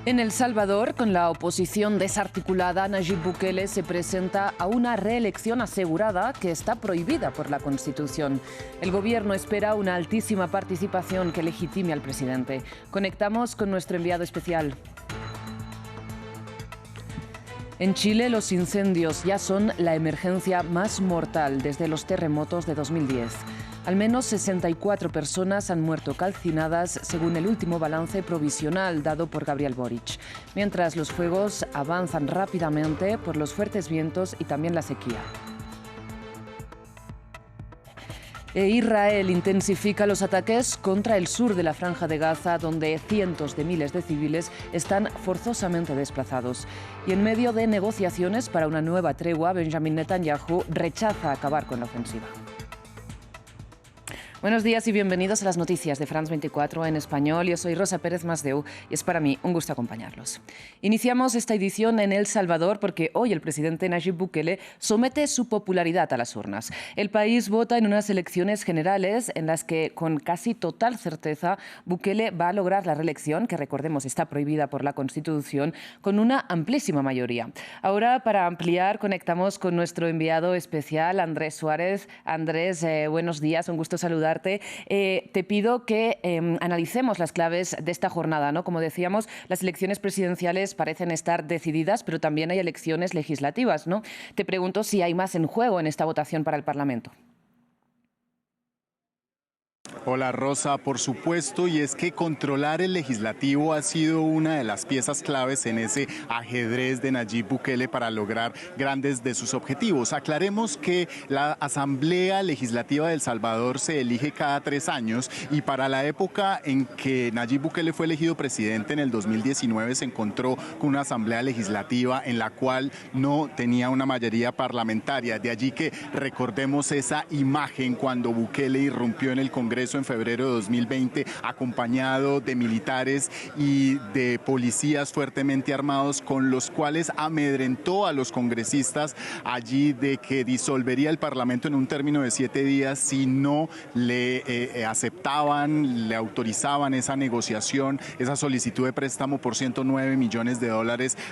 En El Salvador, con la oposición desarticulada, Nayib Bukele se presenta a una reelección asegurada que está prohibida por la Constitución. El gobierno espera una altísima participación que legitime al presidente. Conectamos con nuestro enviado especial. En Chile, los incendios ya son la emergencia más mortal desde los terremotos de 2010. Al menos 64 personas han muerto calcinadas, según el último balance provisional dado por Gabriel Boric, mientras los fuegos avanzan rápidamente por los fuertes vientos y también la sequía. Israel intensifica los ataques contra el sur de la Franja de Gaza, donde cientos de miles de civiles están forzosamente desplazados. Y en medio de negociaciones para una nueva tregua, Benjamin Netanyahu rechaza acabar con la ofensiva. Buenos días y bienvenidos a las noticias de France 24 en español. Yo soy Rosa Pérez Masdeu y es para mí un gusto acompañarlos. Iniciamos esta edición en El Salvador porque hoy el presidente Nayib Bukele somete su popularidad a las urnas. El país vota en unas elecciones generales en las que, con casi total certeza, Bukele va a lograr la reelección, que recordemos está prohibida por la Constitución, con una amplísima mayoría. Ahora, para ampliar, conectamos con nuestro enviado especial, Andrés Suárez. Andrés, buenos días, un gusto saludarte. Te pido que analicemos las claves de esta jornada, ¿no? Como decíamos, las elecciones presidenciales parecen estar decididas, pero también hay elecciones legislativas, ¿no? Te pregunto si hay más en juego en esta votación para el Parlamento. Hola Rosa, por supuesto, y es que controlar el legislativo ha sido una de las piezas claves en ese ajedrez de Nayib Bukele para lograr grandes de sus objetivos. Aclaremos que la Asamblea Legislativa de El Salvador se elige cada 3 años y para la época en que Nayib Bukele fue elegido presidente en el 2019 se encontró con una Asamblea Legislativa en la cual no tenía una mayoría parlamentaria. De allí que recordemos esa imagen cuando Bukele irrumpió en el Congreso en febrero de 2020, acompañado de militares y de policías fuertemente armados, con los cuales amedrentó a los congresistas allí de que disolvería el Parlamento en un término de 7 días si no le aceptaban, le autorizaban esa negociación, esa solicitud de préstamo por $109 millones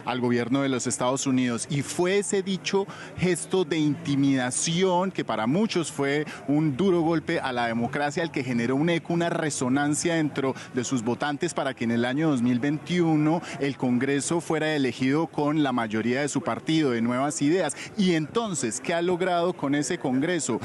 al gobierno de los Estados Unidos. Y fue ese dicho gesto de intimidación, que para muchos fue un duro golpe a la democracia, el que generó un eco, una resonancia dentro de sus votantes para que en el año 2021 el Congreso fuera elegido con la mayoría de su partido, de Nuevas Ideas. Y entonces, ¿qué ha logrado con ese Congreso?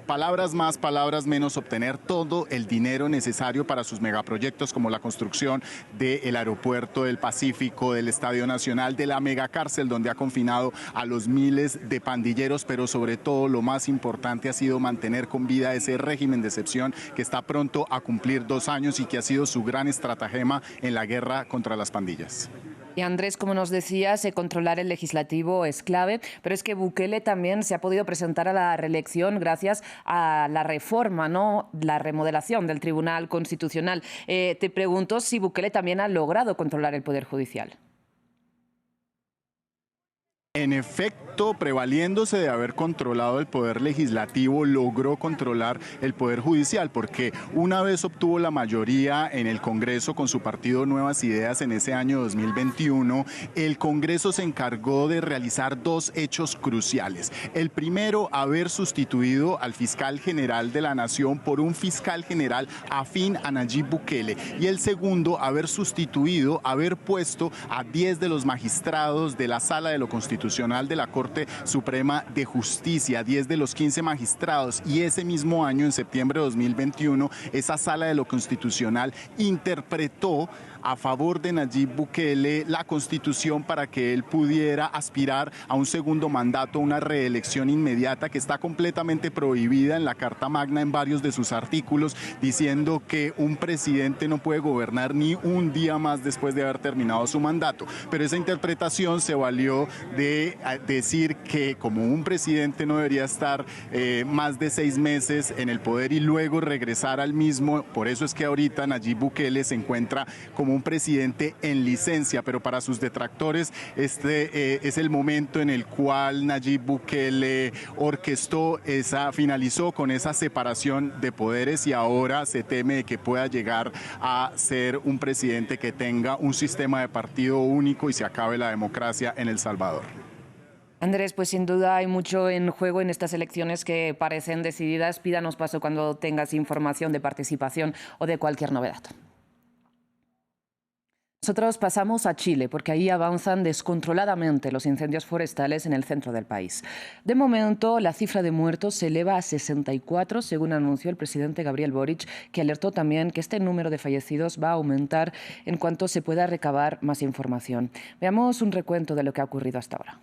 Palabras más, palabras menos, obtener todo el dinero necesario para sus megaproyectos como la construcción del aeropuerto del Pacífico, del Estadio Nacional, de la megacárcel donde ha confinado a los miles de pandilleros, pero sobre todo lo más importante ha sido mantener con vida ese régimen de excepción que está pronto a cumplir 2 años y que ha sido su gran estratagema en la guerra contra las pandillas. Y Andrés, como nos decías, controlar el legislativo es clave, pero es que Bukele también se ha podido presentar a la reelección gracias a la reforma, ¿no? La remodelación del Tribunal Constitucional. Te pregunto si Bukele también ha logrado controlar el Poder Judicial. En efecto, prevaliéndose de haber controlado el poder legislativo, logró controlar el poder judicial, porque una vez obtuvo la mayoría en el Congreso con su partido Nuevas Ideas en ese año 2021, el Congreso se encargó de realizar 2 hechos cruciales. El primero, haber sustituido al fiscal general de la Nación por un fiscal general afín a Nayib Bukele. Y el segundo, haber puesto a 10 de los magistrados de la Sala de lo Constitucional de la Corte Suprema de Justicia, 10 de los 15 magistrados, y ese mismo año, en septiembre de 2021, esa Sala de lo Constitucional interpretó a favor de Nayib Bukele la Constitución para que él pudiera aspirar a un segundo mandato, una reelección inmediata que está completamente prohibida en la Carta Magna en varios de sus artículos, diciendo que un presidente no puede gobernar ni un día más después de haber terminado su mandato. Pero esa interpretación se valió de de decir que como un presidente no debería estar más de 6 meses en el poder y luego regresar al mismo. Por eso es que ahorita Nayib Bukele se encuentra como un presidente en licencia, pero para sus detractores este es el momento en el cual Nayib Bukele finalizó con esa separación de poderes y ahora se teme de que pueda llegar a ser un presidente que tenga un sistema de partido único y se acabe la democracia en El Salvador. Andrés, pues sin duda hay mucho en juego en estas elecciones que parecen decididas. Pídanos paso cuando tengas información de participación o de cualquier novedad. Nosotros pasamos a Chile porque ahí avanzan descontroladamente los incendios forestales en el centro del país. De momento, la cifra de muertos se eleva a 64, según anunció el presidente Gabriel Boric, que alertó también que este número de fallecidos va a aumentar en cuanto se pueda recabar más información. Veamos un recuento de lo que ha ocurrido hasta ahora.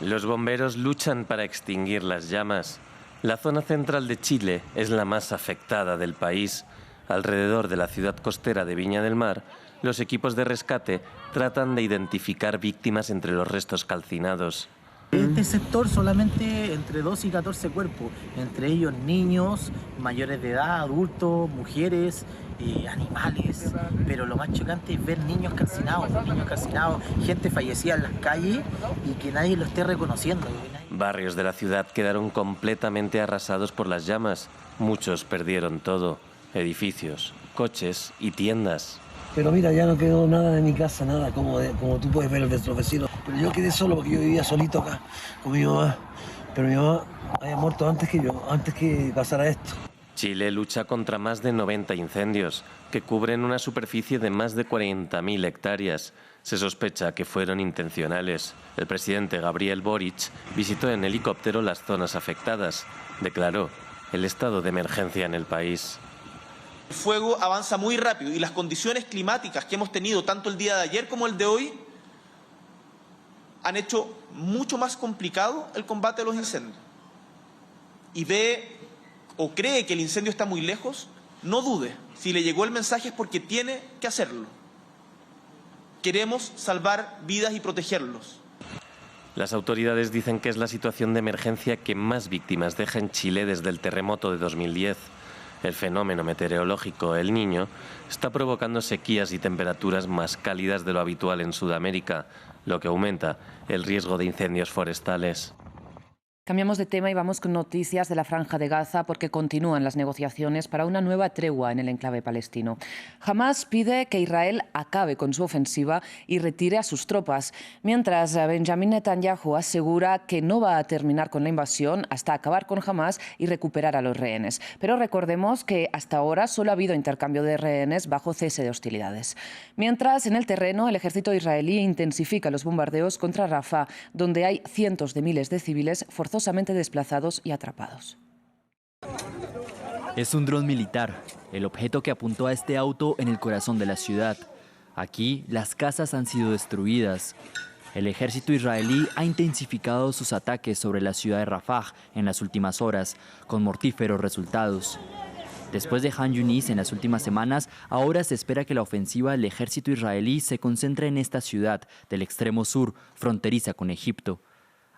Los bomberos luchan para extinguir las llamas. La zona central de Chile es la más afectada del país. Alrededor de la ciudad costera de Viña del Mar, los equipos de rescate tratan de identificar víctimas entre los restos calcinados. En este sector solamente entre 12 y 14 cuerpos, entre ellos niños, mayores de edad, adultos, mujeres, animales, pero lo más chocante es ver niños calcinados, gente fallecida en las calles y que nadie lo esté reconociendo. Barrios de la ciudad quedaron completamente arrasados por las llamas. Muchos perdieron todo: edificios, coches y tiendas. Pero mira, ya no quedó nada de mi casa, nada, como tú puedes ver de los vecinos. Pero yo quedé solo porque yo vivía solito acá con mi mamá. Pero mi mamá había muerto antes que yo, antes que pasara esto. Chile lucha contra más de 90 incendios que cubren una superficie de más de 40.000 hectáreas. Se sospecha que fueron intencionales. El presidente Gabriel Boric visitó en helicóptero las zonas afectadas. Declaró el estado de emergencia en el país. El fuego avanza muy rápido y las condiciones climáticas que hemos tenido tanto el día de ayer como el de hoy han hecho mucho más complicado el combate a los incendios. Y ve o cree que el incendio está muy lejos, no dude. Si le llegó el mensaje es porque tiene que hacerlo. Queremos salvar vidas y protegerlos. Las autoridades dicen que es la situación de emergencia que más víctimas deja en Chile desde el terremoto de 2010. El fenómeno meteorológico El Niño está provocando sequías y temperaturas más cálidas de lo habitual en Sudamérica, lo que aumenta el riesgo de incendios forestales. Cambiamos de tema y vamos con noticias de la Franja de Gaza porque continúan las negociaciones para una nueva tregua en el enclave palestino. Hamás pide que Israel acabe con su ofensiva y retire a sus tropas, mientras Benjamin Netanyahu asegura que no va a terminar con la invasión hasta acabar con Hamás y recuperar a los rehenes. Pero recordemos que hasta ahora solo ha habido intercambio de rehenes bajo cese de hostilidades. Mientras, en el terreno, el ejército israelí intensifica los bombardeos contra Rafah, donde hay cientos de miles de civiles forzosamente desplazados y atrapados. Es un dron militar, el objeto que apuntó a este auto en el corazón de la ciudad. Aquí, las casas han sido destruidas. El ejército israelí ha intensificado sus ataques sobre la ciudad de Rafah en las últimas horas, con mortíferos resultados. Después de Han Yunis en las últimas semanas, ahora se espera que la ofensiva del ejército israelí se concentre en esta ciudad del extremo sur, fronteriza con Egipto.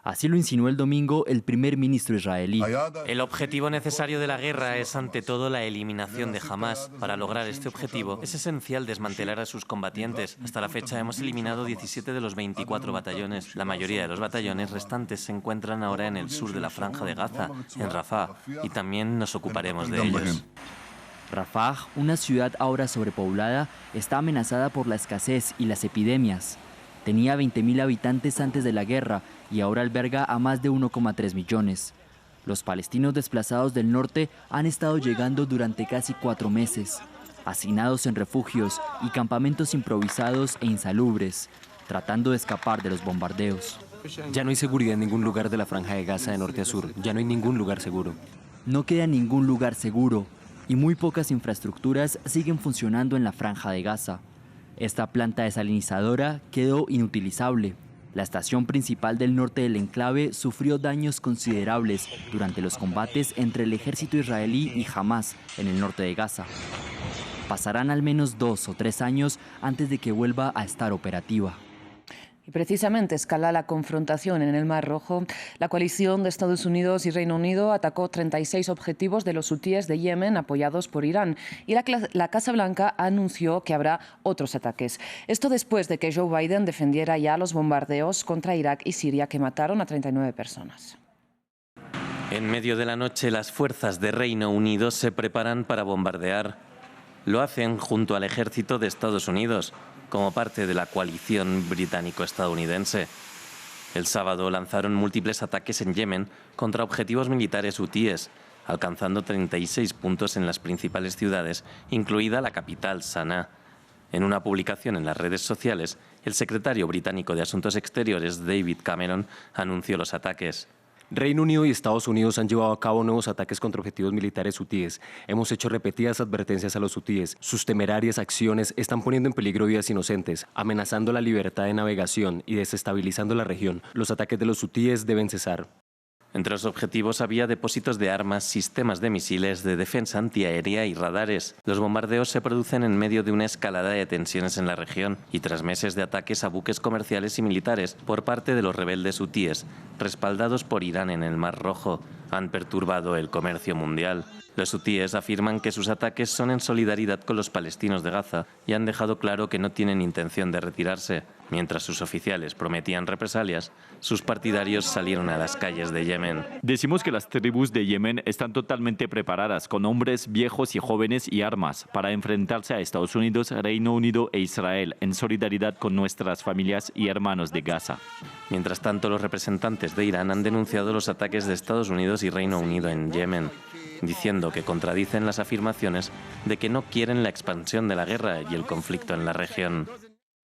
Así lo insinuó el domingo el primer ministro israelí. El objetivo necesario de la guerra es ante todo la eliminación de Hamás. Para lograr este objetivo es esencial desmantelar a sus combatientes. Hasta la fecha hemos eliminado 17 de los 24 batallones. La mayoría de los batallones restantes se encuentran ahora en el sur de la Franja de Gaza, en Rafah, y también nos ocuparemos de ellos. Rafah, una ciudad ahora sobrepoblada, está amenazada por la escasez y las epidemias. Tenía 20.000 habitantes antes de la guerra y ahora alberga a más de 1,3 millones. Los palestinos desplazados del norte han estado llegando durante casi 4 meses, hacinados en refugios y campamentos improvisados e insalubres, tratando de escapar de los bombardeos. Ya no hay seguridad en ningún lugar de la Franja de Gaza de norte a sur. Ya no hay ningún lugar seguro. No queda ningún lugar seguro y muy pocas infraestructuras siguen funcionando en la Franja de Gaza. Esta planta desalinizadora quedó inutilizable. La estación principal del norte del enclave sufrió daños considerables durante los combates entre el ejército israelí y Hamás en el norte de Gaza. Pasarán al menos 2 o 3 años antes de que vuelva a estar operativa. Y precisamente escala la confrontación en el Mar Rojo. La coalición de Estados Unidos y Reino Unido atacó 36 objetivos de los hutíes de Yemen apoyados por Irán. Y la Casa Blanca anunció que habrá otros ataques. Esto después de que Joe Biden defendiera ya los bombardeos contra Irak y Siria que mataron a 39 personas. En medio de la noche, las fuerzas de Reino Unido se preparan para bombardear. Lo hacen junto al ejército de Estados Unidos, como parte de la coalición británico-estadounidense. El sábado lanzaron múltiples ataques en Yemen contra objetivos militares hutíes, alcanzando 36 puntos en las principales ciudades, incluida la capital, Sanaa. En una publicación en las redes sociales, el secretario británico de Asuntos Exteriores, David Cameron, anunció los ataques. Reino Unido y Estados Unidos han llevado a cabo nuevos ataques contra objetivos militares hutíes. Hemos hecho repetidas advertencias a los hutíes. Sus temerarias acciones están poniendo en peligro vidas inocentes, amenazando la libertad de navegación y desestabilizando la región. Los ataques de los hutíes deben cesar. Entre los objetivos había depósitos de armas, sistemas de misiles, de defensa antiaérea y radares. Los bombardeos se producen en medio de una escalada de tensiones en la región y tras meses de ataques a buques comerciales y militares por parte de los rebeldes hutíes, respaldados por Irán en el Mar Rojo, han perturbado el comercio mundial. Los hutíes afirman que sus ataques son en solidaridad con los palestinos de Gaza y han dejado claro que no tienen intención de retirarse. Mientras sus oficiales prometían represalias, sus partidarios salieron a las calles de Yemen. Decimos que las tribus de Yemen están totalmente preparadas, con hombres viejos y jóvenes y armas, para enfrentarse a Estados Unidos, Reino Unido e Israel, en solidaridad con nuestras familias y hermanos de Gaza. Mientras tanto, los representantes de Irán han denunciado los ataques de Estados Unidos y Reino Unido en Yemen, diciendo que contradicen las afirmaciones de que no quieren la expansión de la guerra y el conflicto en la región.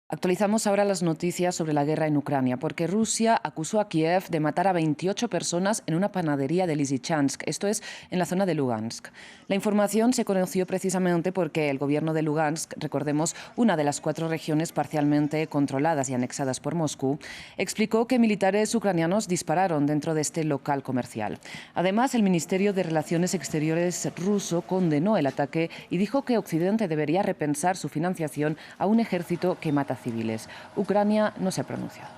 Actualizamos ahora las noticias sobre la guerra en Ucrania, porque Rusia acusó a Kiev de matar a 28 personas en una panadería de Lysychansk, esto es, en la zona de Lugansk. La información se conoció precisamente porque el gobierno de Lugansk, recordemos, una de las 4 regiones parcialmente controladas y anexadas por Moscú, explicó que militares ucranianos dispararon dentro de este local comercial. Además, el Ministerio de Relaciones Exteriores ruso condenó el ataque y dijo que Occidente debería repensar su financiación a un ejército que mata civiles. Ucrania no se ha pronunciado.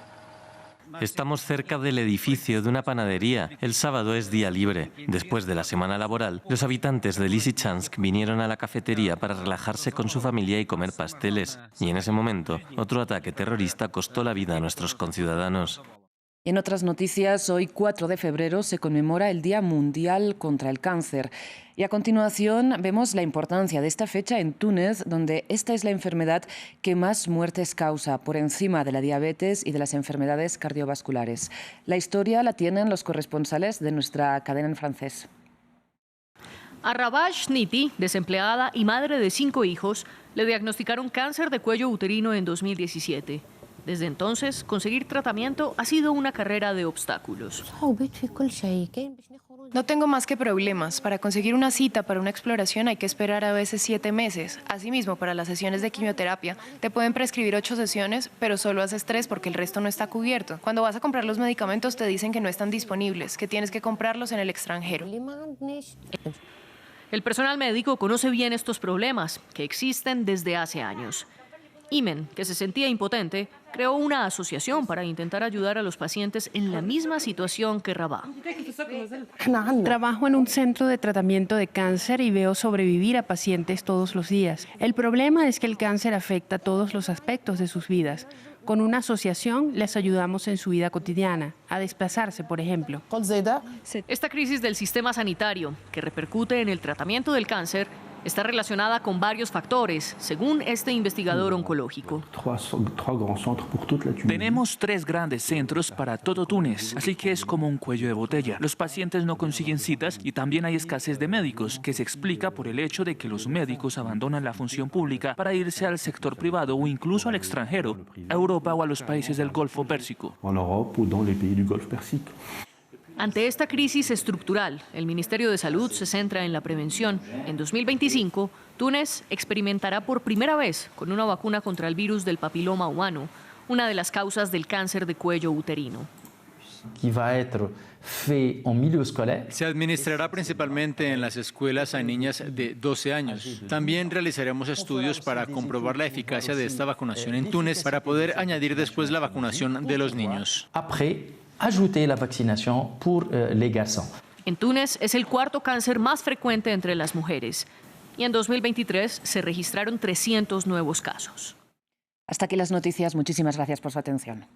Estamos cerca del edificio de una panadería. El sábado es día libre. Después de la semana laboral, los habitantes de Lysychansk vinieron a la cafetería para relajarse con su familia y comer pasteles. Y en ese momento, otro ataque terrorista costó la vida a nuestros conciudadanos. En otras noticias, hoy 4 de febrero se conmemora el Día Mundial contra el Cáncer. Y a continuación vemos la importancia de esta fecha en Túnez, donde esta es la enfermedad que más muertes causa, por encima de la diabetes y de las enfermedades cardiovasculares. La historia la tienen los corresponsales de nuestra cadena en francés. A Rabash Niti, desempleada y madre de 5 hijos, le diagnosticaron cáncer de cuello uterino en 2017. Desde entonces, conseguir tratamiento ha sido una carrera de obstáculos. No tengo más que problemas. Para conseguir una cita para una exploración hay que esperar a veces 7 meses. Asimismo, para las sesiones de quimioterapia, te pueden prescribir 8 sesiones, pero solo haces 3 porque el resto no está cubierto. Cuando vas a comprar los medicamentos te dicen que no están disponibles, que tienes que comprarlos en el extranjero. El personal médico conoce bien estos problemas, que existen desde hace años. Imen, que se sentía impotente, creó una asociación para intentar ayudar a los pacientes en la misma situación que Rabah. Trabajo en un centro de tratamiento de cáncer y veo sobrevivir a pacientes todos los días. El problema es que el cáncer afecta todos los aspectos de sus vidas. Con una asociación les ayudamos en su vida cotidiana, a desplazarse, por ejemplo. Esta crisis del sistema sanitario, que repercute en el tratamiento del cáncer, está relacionada con varios factores, según este investigador oncológico. Tenemos 3 grandes centros para todo Túnez, así que es como un cuello de botella. Los pacientes no consiguen citas y también hay escasez de médicos, que se explica por el hecho de que los médicos abandonan la función pública para irse al sector privado o incluso al extranjero, a Europa o a los países del Golfo Pérsico. Ante esta crisis estructural, el Ministerio de Salud se centra en la prevención. En 2025, Túnez experimentará por primera vez con una vacuna contra el virus del papiloma humano, una de las causas del cáncer de cuello uterino. Se administrará principalmente en las escuelas a niñas de 12 años. También realizaremos estudios para comprobar la eficacia de esta vacunación en Túnez para poder añadir después la vacunación de los niños. En Túnez es el cuarto cáncer más frecuente entre las mujeres y en 2023 se registraron 300 nuevos casos. Hasta aquí las noticias. Muchísimas gracias por su atención.